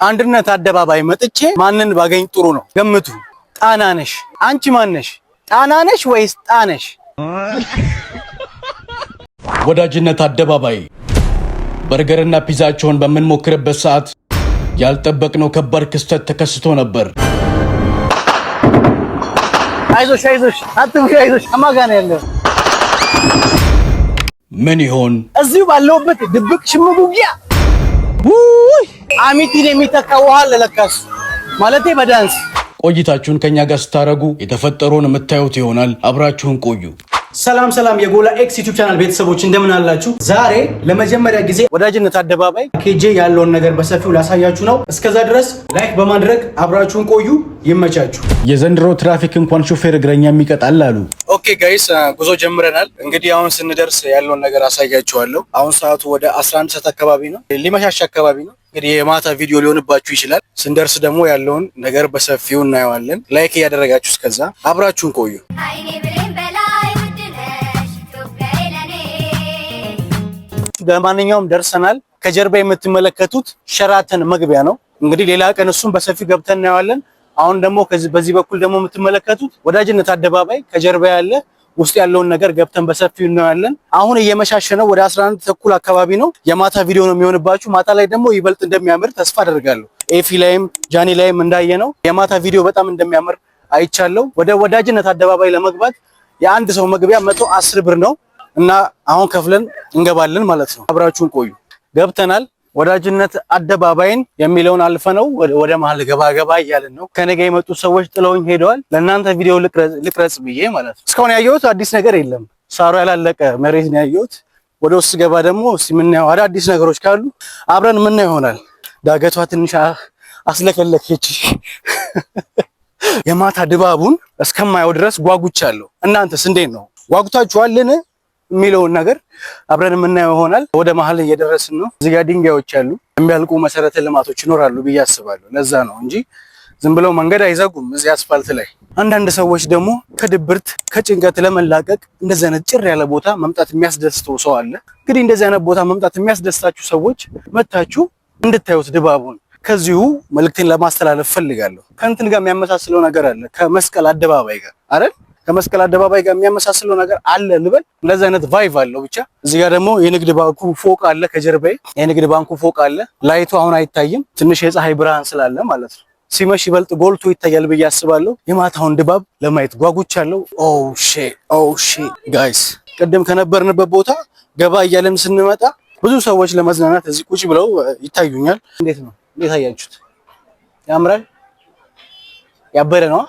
አንድነት አደባባይ መጥቼ ማንን ባገኝ ጥሩ ነው? ገምቱ። ጣናነሽ። አንቺ ማነሽ? ጣናነሽ ወይስ ጣነሽ? ወዳጅነት አደባባይ በርገርና ፒዛቸውን በምንሞክርበት ሰዓት ያልጠበቅነው ከባድ ክስተት ተከስቶ ነበር። አይዞሽ አትብሽ፣ አይዞሽ። ከማን ነው ያለው? ምን ይሆን? እዚሁ ባለውበት ድብቅ ሽምቅ ውጊያ። አሚቲን የሚተካ ውሃ ለለካስ ማለቴ በዳንስ ቆይታችሁን ከኛ ጋር ስታረጉ የተፈጠረውን የምታዩት ይሆናል። አብራችሁን ቆዩ። ሰላም የጎላ ኤክስ ዩቲዩብ ቻናል ቤተሰቦች እንደምን አላችሁ? ዛሬ ለመጀመሪያ ጊዜ ወዳጅነት አደባባይ ኬጄ ያለውን ነገር በሰፊው ላሳያችሁ ነው። እስከዛ ድረስ ላይክ በማድረግ አብራችሁን ቆዩ። ይመቻችሁ። የዘንድሮ ትራፊክ እንኳን ሹፌር እግረኛ የሚቀጣል አሉ። ኦኬ ጋይስ ጉዞ ጀምረናል። እንግዲህ አሁን ስንደርስ ያለውን ነገር አሳያችኋለሁ። አሁን ሰዓቱ ወደ 11 ሰዓት አካባቢ ነው፣ ሊመሻሽ አካባቢ ነው። እንግዲህ የማታ ቪዲዮ ሊሆንባችሁ ይችላል። ስንደርስ ደግሞ ያለውን ነገር በሰፊው እናየዋለን። ላይክ እያደረጋችሁ እስከዛ አብራችሁን ቆዩ። ለማንኛውም ደርሰናል። ከጀርባ የምትመለከቱት ሸራተን መግቢያ ነው። እንግዲህ ሌላ ቀን እሱን በሰፊው ገብተን እናየዋለን። አሁን ደግሞ በዚህ በኩል ደግሞ የምትመለከቱት ወዳጅነት አደባባይ ከጀርባ ያለ ውስጥ ያለውን ነገር ገብተን በሰፊው እናያለን። አሁን እየመሻሸ ነው፣ ወደ 11 ተኩል አካባቢ ነው። የማታ ቪዲዮ ነው የሚሆንባችሁ። ማታ ላይ ደግሞ ይበልጥ እንደሚያምር ተስፋ አደርጋለሁ። ኤፊ ላይም ጃኒ ላይም እንዳየነው የማታ ቪዲዮ በጣም እንደሚያምር አይቻለሁ። ወደ ወዳጅነት አደባባይ ለመግባት የአንድ ሰው መግቢያ 110 ብር ነው እና አሁን ከፍለን እንገባለን ማለት ነው። አብራችሁን ቆዩ። ገብተናል። ወዳጅነት አደባባይን የሚለውን አልፈነው ወደ መሀል ገባ እያልን ነው። ከነገ የመጡ ሰዎች ጥለውኝ ሄደዋል። ለእናንተ ቪዲዮ ልቅረጽ ብዬ ማለት ነው። እስካሁን ያየሁት አዲስ ነገር የለም። ሳሩ ያላለቀ መሬት ነው ያየሁት። ወደ ውስጥ ገባ ደግሞ እስቲ የምናየው አዳዲስ ነገሮች ካሉ አብረን የምናየው ይሆናል። ዳገቷ ትንሽ አስለከለከች። የማታ ድባቡን እስከማየው ድረስ ጓጉቻለሁ። እናንተስ እንዴት ነው? ጓጉታችኋልን የሚለውን ነገር አብረን የምናየው ይሆናል። ወደ መሀል እየደረስን ነው። እዚህ ጋር ድንጋዮች አሉ። የሚያልቁ መሰረተ ልማቶች ይኖራሉ ብዬ አስባለሁ። ለዛ ነው እንጂ ዝም ብለው መንገድ አይዘጉም እዚህ አስፋልት ላይ። አንዳንድ ሰዎች ደግሞ ከድብርት ከጭንቀት ለመላቀቅ እንደዚህ አይነት ጭር ያለ ቦታ መምጣት የሚያስደስተው ሰው አለ። እንግዲህ እንደዚህ አይነት ቦታ መምጣት የሚያስደስታችሁ ሰዎች መታችሁ እንድታዩት ድባቡን ከዚሁ መልእክቴን ለማስተላለፍ ፈልጋለሁ። ከእንትን ጋር የሚያመሳስለው ነገር አለ፣ ከመስቀል አደባባይ ጋር አይደል? ከመስቀል አደባባይ ጋር የሚያመሳስለው ነገር አለ ልበል። እንደዚህ አይነት ቫይቭ አለው ብቻ። እዚህ ጋር ደግሞ የንግድ ባንኩ ፎቅ አለ፣ ከጀርባዬ የንግድ ባንኩ ፎቅ አለ። ላይቱ አሁን አይታይም፣ ትንሽ የፀሐይ ብርሃን ስላለ ማለት ነው። ሲመሽ ይበልጥ ጎልቶ ይታያል ብዬ አስባለሁ። የማታውን ድባብ ለማየት ጓጉቻለሁ። ኦ ሺ ጋይስ፣ ቅድም ከነበርንበት ቦታ ገባ እያለን ስንመጣ ብዙ ሰዎች ለመዝናናት እዚህ ቁጭ ብለው ይታዩኛል። እንዴት ነው? እንዴት አያችሁት? ያምራል። ያበረ ነው።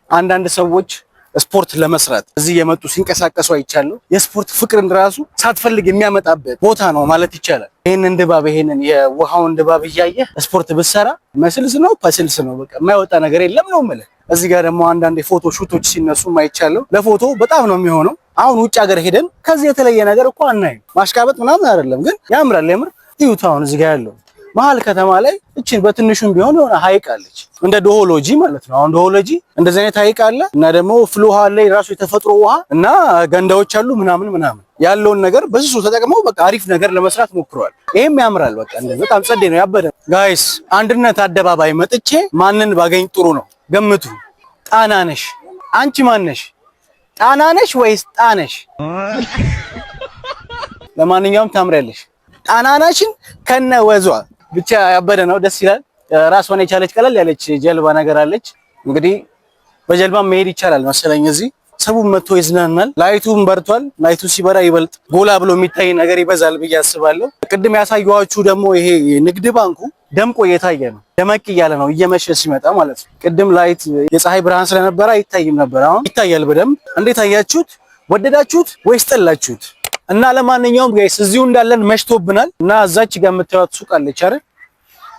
አንዳንድ ሰዎች ስፖርት ለመስራት እዚህ የመጡ ሲንቀሳቀሱ አይቻለሁ። የስፖርት ፍቅርን ራሱ ሳትፈልግ የሚያመጣበት ቦታ ነው ማለት ይቻላል። ይሄንን ድባብ ይሄንን የውሃውን ድባብ እያየ ስፖርት ብትሰራ መስልስ ነው ፐስልስ ነው፣ በቃ የማይወጣ ነገር የለም ነው የምልህ። እዚህ ጋር ደግሞ አንዳንድ የፎቶ ሹቶች ሲነሱ አይቻለሁ። ለፎቶ በጣም ነው የሚሆነው። አሁን ውጭ ሀገር ሄደን ከዚህ የተለየ ነገር እኮ አናይም። ማሽቃበጥ ምናምን አይደለም፣ ግን ያምራል። የምር እዩት። አሁን እዚህ ጋር ያለው መሀል ከተማ ላይ እቺን በትንሹም ቢሆን የሆነ ሀይቅ አለች፣ እንደ ዶሆሎጂ ማለት ነው። አሁን ዶሆሎጂ እንደዚህ አይነት ሀይቅ አለ እና ደግሞ ፍል ውሃ አለ፣ የራሱ የተፈጥሮ ውሃ እና ገንዳዎች አሉ ምናምን ያለውን ነገር በዚህ ተጠቅመው በቃ አሪፍ ነገር ለመስራት ሞክረዋል። ይሄም ያምራል። በቃ እንደዚህ በጣም ጸዴ ነው፣ ያበደ። ጋይስ አንድነት አደባባይ መጥቼ ማንን ባገኝ ጥሩ ነው? ገምቱ። ጣናነሽ። አንቺ ማነሽ? ጣናነሽ ወይስ ጣነሽ? ለማንኛውም ታምሪያለሽ። ጣናነሽን ከነ ወዟ ብቻ ያበደ ነው። ደስ ይላል። ራሷን የቻለች ቀለል ያለች ጀልባ ነገር አለች። እንግዲህ በጀልባ መሄድ ይቻላል መሰለኝ። እዚህ ሰቡም መጥቶ ይዝናናል። ላይቱም በርቷል። ላይቱ ሲበራ ይበልጥ ጎላ ብሎ የሚታይ ነገር ይበዛል ብዬ አስባለሁ። ቅድም ያሳየኋችሁ ደግሞ ይሄ ንግድ ባንኩ ደምቆ እየታየ ነው። ደመቅ እያለ ነው እየመሸ ሲመጣ ማለት ነው። ቅድም ላይት የፀሐይ ብርሃን ስለነበረ አይታይም ነበር። አሁን ይታያል በደንብ። እንዴት አያችሁት? ወደዳችሁት ወይስ ጠላችሁት? እና ለማንኛውም ጋይስ እዚሁ እንዳለን መሽቶብናል እና እዛች ጋር የምታዩት ሱቅ አለች አይደል?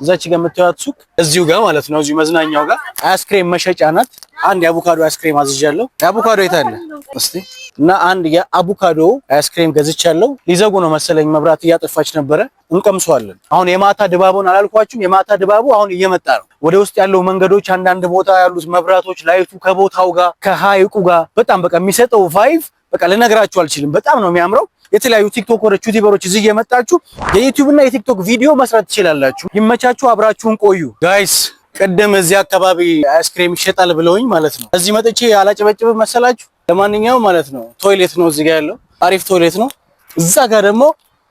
እዛች ጋር የምታዩት ሱቅ እዚሁ ጋር ማለት ነው፣ እዚሁ መዝናኛው ጋር አይስክሬም መሸጫ ናት። አንድ የአቮካዶ አይስክሬም አዝዣለሁ። የአቮካዶ የት አለ እስቲ? እና አንድ የአቮካዶ አይስክሬም ገዝቻለሁ። ሊዘጉ ነው መሰለኝ፣ መብራት እያጠፋች ነበረ። እንቀምሰዋለን። አሁን የማታ ድባቡን አላልኳችሁም? የማታ ድባቡ አሁን እየመጣ ነው። ወደ ውስጥ ያለው መንገዶች፣ አንዳንድ ቦታ ያሉት መብራቶች፣ ላይቱ ከቦታው ጋር ከሀይቁ ጋር በጣም በቃ የሚሰጠው ቫይቭ በቃ ልነግራችሁ አልችልም። በጣም ነው የሚያምረው። የተለያዩ ቲክቶከሮች ዩቲዩበሮች እዚህ እየመጣችሁ የዩቲዩብ እና የቲክቶክ ቪዲዮ መስራት ትችላላችሁ። ይመቻችሁ፣ አብራችሁን ቆዩ ጋይስ። ቀደም እዚህ አካባቢ አይስክሬም ይሸጣል ብለውኝ ማለት ነው። እዚህ መጥቼ አላጨበጭብ መሰላችሁ? ለማንኛውም ማለት ነው ቶይሌት ነው እዚህ ጋር ያለው፣ አሪፍ ቶይሌት ነው። እዛ ጋር ደግሞ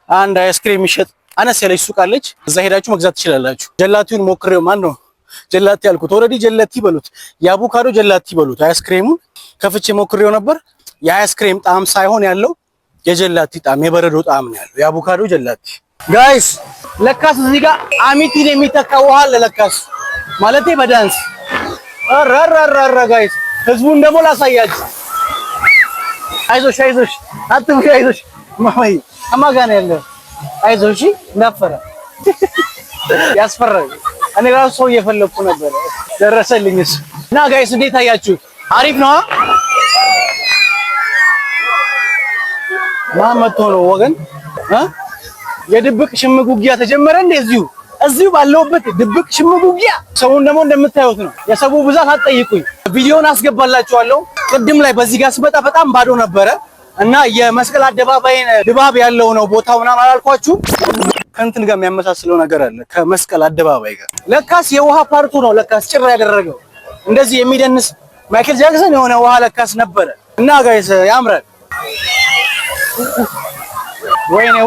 አንድ አይስክሬም ይሸጥ አነስ ያለች ሱቅ አለች። እዛ ሄዳችሁ መግዛት ትችላላችሁ። ጀላቲውን ሞክሬው ማን ነው ጀላቲ ያልኩት? ኦልሬዲ ጀላቲ በሉት፣ የአቮካዶ ጀላቲ በሉት። አይስክሬሙን ከፍቼ ሞክሬው ነበር። የአይስክሬም ጣዕም ሳይሆን ያለው የጀላቲ ጣዕም፣ የበረዶ ጣዕም ነው ያለው፣ የአቮካዶ ጀላቲ። ጋይስ ለካስ እዚህ ጋር አሚቲን የሚተካ ውሃ አለ ለካስ ማለቴ በዳንስ አራራራ ጋይስ ህዝቡን ደግሞ ላሳያችሁ። አይዞሽ አይዞሽ አትፍሪ አይዞሽ ማማይ አማጋና ያለው አይዞሽ እንዳፈራ ያስፈራል። እኔ ራሱ ሰው እየፈለኩ ነበር ደረሰልኝ እሱ። እና ጋይስ እንዴት አያችሁት? አሪፍ ነው። ማመቶ ነው ወገን የድብቅ ሽምቅ ውጊያ ተጀመረ እንደዚሁ እዚሁ ባለውበት ድብቅ ሽምቅ ውጊያ። ሰውን ደግሞ እንደምታዩት ነው። የሰው ብዛት አትጠይቁኝ። ቪዲዮውን አስገባላችኋለሁ። ቅድም ላይ በዚህ ጋር ስመጣ በጣም ባዶ ነበረ እና የመስቀል አደባባይ ድባብ ያለው ነው ቦታው ምናምን አላልኳችሁ? ከእንትን ጋር የሚያመሳስለው ነገር አለ ከመስቀል አደባባይ ጋር። ለካስ የውሃ ፓርቱ ነው ለካስ ጭራ ያደረገው እንደዚህ የሚደንስ ማይክል ጃክሰን የሆነ ውሃ ለካስ ነበረ። እና ጋይስ ያምራል።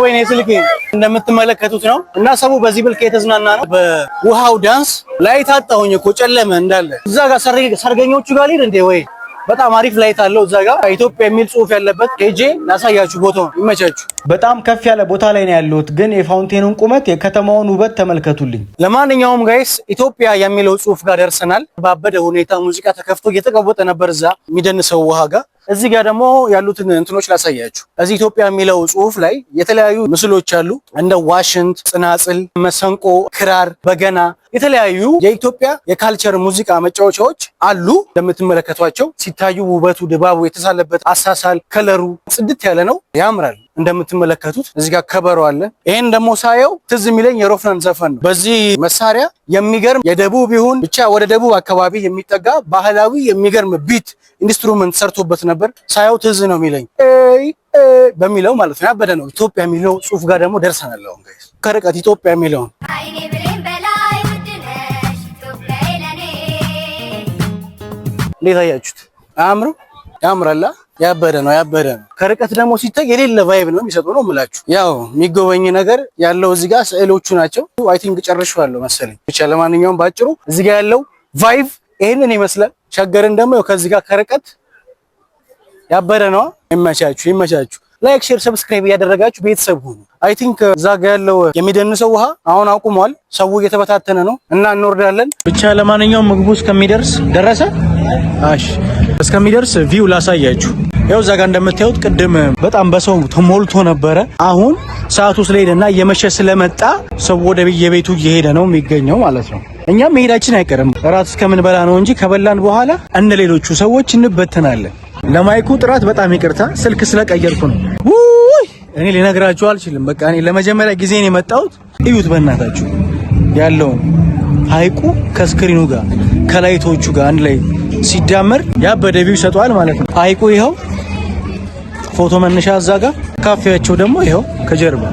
ወይኔ ስልኬ እንደምትመለከቱት ነው። እና ሰው በዚህ ብልክ የተዝናና ነው። በውሃው ዳንስ ላይ ታጣሁኝ እኮ ጨለመ እንዳለ። እዛ ጋር ሰርገኞቹ ጋር ልሂድ እንዴ? ወይ በጣም አሪፍ ላይት አለው እዛ ጋር ኢትዮጵያ የሚል ጽሑፍ ያለበት ሄጄ ላሳያችሁ። ቦታውን ይመቻችሁ። በጣም ከፍ ያለ ቦታ ላይ ነው ያለሁት፣ ግን የፋውንቴኑን ቁመት የከተማውን ውበት ተመልከቱልኝ። ለማንኛውም ጋይስ ኢትዮጵያ የሚለው ጽሑፍ ጋር ደርሰናል። ባበደ ሁኔታ ሙዚቃ ተከፍቶ እየተቀወጠ ነበር እዛ የሚደንሰው ውሃ ጋር። እዚህ ጋር ደግሞ ያሉትን እንትኖች ላሳያችሁ። እዚህ ኢትዮጵያ የሚለው ጽሑፍ ላይ የተለያዩ ምስሎች አሉ። እንደ ዋሽንት፣ ጽናጽል፣ መሰንቆ፣ ክራር፣ በገና የተለያዩ የኢትዮጵያ የካልቸር ሙዚቃ መጫወቻዎች አሉ። እንደምትመለከቷቸው ሲታዩ ውበቱ ድባቡ የተሳለበት አሳሳል ከለሩ ጽድት ያለ ነው፣ ያምራል። እንደምትመለከቱት እዚህ ጋር ከበሮ አለ። ይሄን ደግሞ ሳየው ትዝ የሚለኝ የሮፍናን ዘፈን ነው። በዚህ መሳሪያ የሚገርም የደቡብ ይሁን ብቻ ወደ ደቡብ አካባቢ የሚጠጋ ባህላዊ የሚገርም ቢት ኢንስትሩመንት ሰርቶበት ነበር። ሳየው ትዝ ነው የሚለኝ በሚለው ማለት ነው። ያበደ ነው። ኢትዮጵያ የሚለው ጽሑፍ ጋር ደግሞ ደርሰናል። አሁን ጋይስ ከርቀት ኢትዮጵያ የሚለውን እንዴት አያችሁት? አያምርም? ያምራላ። ያበደ ነው። ከርቀት ደግሞ ሲታይ የሌለ ቫይብ ነው የሚሰጠው ነው የምላችሁ። ያው የሚጎበኝ ነገር ያለው እዚህ ጋር ስዕሎቹ ናቸው። አይ ቲንክ ጨርሼዋለሁ መሰለኝ። ብቻ ለማንኛውም ባጭሩ እዚህ ጋር ያለው ቫይብ ይሄንን ይመስላል። ሸገርን ደግሞ ከዚህ ጋር ከርቀት ያበደ ነው። ይመቻችሁ። ላይክ፣ ሼር፣ ሰብስክራይብ እያደረጋችሁ ቤተሰብ ሁኑ። አይ ቲንክ እዛ ጋር ያለው የሚደንሰው ውሃ አሁን አቁሟል። ሰው እየተበታተነ ነው እና እንወርዳለን። ብቻ ለማንኛውም ምግቡ እስከሚደርስ ደረሰ። እስከሚደርስ ቪው ላሳያችሁ። ያው እዛ ጋር እንደምታዩት ቅድም በጣም በሰው ተሞልቶ ነበረ። አሁን ሰዓቱ ስለሄደና እየመሸ ስለመጣ ሰው ወደ የቤቱ እየሄደ ነው የሚገኘው ማለት ነው። እኛም መሄዳችን አይቀርም እራት እስከምንበላ ነው እንጂ ከበላን በኋላ እንደ ሌሎቹ ሰዎች እንበተናለን። ለማይኩ ጥራት በጣም ይቅርታ፣ ስልክ ስለቀየርኩ ነው። እኔ ልነግራችሁ አልችልም። በቃ እኔ ለመጀመሪያ ጊዜ ነው የመጣሁት። እዩት በእናታችሁ ያለውን ሀይቁ ከስክሪኑ ጋር ከላይቶቹ ጋር አንድ ላይ ሲዳመር ያበደ ቪው ይሰጠዋል ማለት ነው። ሀይቁ ይኸው ፎቶ መነሻ እዛ ጋር፣ ካፌያቸው ደግሞ ይኸው ከጀርባ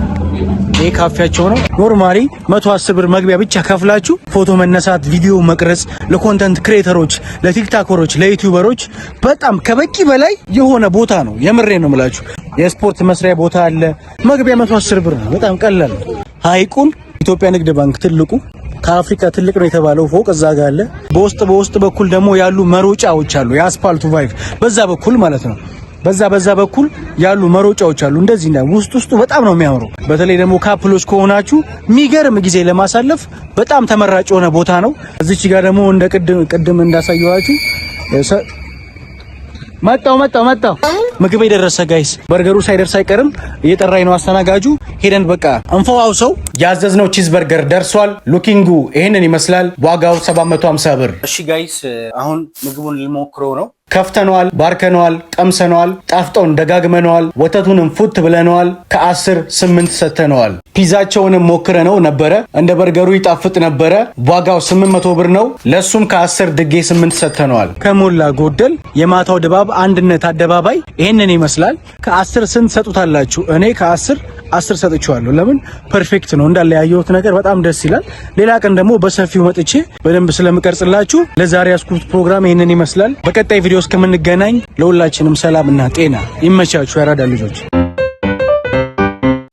ይሄ ካፌያቸው ነው። ኖርማሊ 110 ብር መግቢያ ብቻ ከፍላችሁ ፎቶ መነሳት፣ ቪዲዮ መቅረጽ ለኮንተንት ክሬተሮች፣ ለቲክታከሮች፣ ለዩቲዩበሮች በጣም ከበቂ በላይ የሆነ ቦታ ነው። የምሬ ነው የምላችሁ። የስፖርት መስሪያ ቦታ አለ። መግቢያ 110 ብር ነው። በጣም ቀላል ነው። ሀይቁን ኢትዮጵያ ንግድ ባንክ ትልቁ ከአፍሪካ ትልቅ ነው የተባለው ፎቅ እዛ ጋር አለ። በውስጥ በኩል ደግሞ ያሉ መሮጫዎች አሉ። የአስፓልቱ ቫይቭ በዛ በኩል ማለት ነው። በዛ በኩል ያሉ መሮጫዎች አሉ። እንደዚህ እና ውስጡ በጣም ነው የሚያምረው። በተለይ ደግሞ ካፕሎች ከሆናችሁ የሚገርም ጊዜ ለማሳለፍ በጣም ተመራጭ የሆነ ቦታ ነው። እዚች ጋር ደግሞ እንደ ቅድም እንዳሳየኋችሁ መጣው ምግብ የደረሰ ጋይስ። በርገሩ ሳይደርስ አይቀርም እየጠራኝ ነው አስተናጋጁ። ሄደን በቃ እንፈዋው ሰው ያዘዝነው ቺዝ በርገር ደርሷል። ሉኪንጉ ይሄንን ይመስላል። ዋጋው 750 ብር። እሺ ጋይስ አሁን ምግቡን ልሞክረው ነው። ከፍተነዋል፣ ባርከነዋል፣ ቀምሰነዋል፣ ጣፍጦን ደጋግመነዋል፣ ወተቱንም ፉት ብለነዋል። ከ10 8 ሰጥተነዋል። ፒዛቸውንም ሞክረነው ነበረ። እንደ በርገሩ ይጣፍጥ ነበረ። ዋጋው 800 ብር ነው። ለሱም ከ10 ድጌ 8 ሰጥተነዋል። ከሞላ ጎደል የማታው ድባብ አንድነት አደባባይ ይሄንን ይመስላል። ከ10 ስንት ሰጡታላችሁ? እኔ ከ10 10 ሰጥቼዋለሁ። ለምን ፐርፌክት ነው። እንዳለ ያየሁት ነገር በጣም ደስ ይላል። ሌላ ቀን ደግሞ በሰፊው መጥቼ በደንብ ስለምቀርጽላችሁ ለዛሬ ያስኩት ፕሮግራም ይሄንን ይመስላል። በቀጣይ ቪዲዮ እስከምንገናኝ ለሁላችንም ሰላም እና ጤና ይመቻችሁ። ያራዳ ልጆች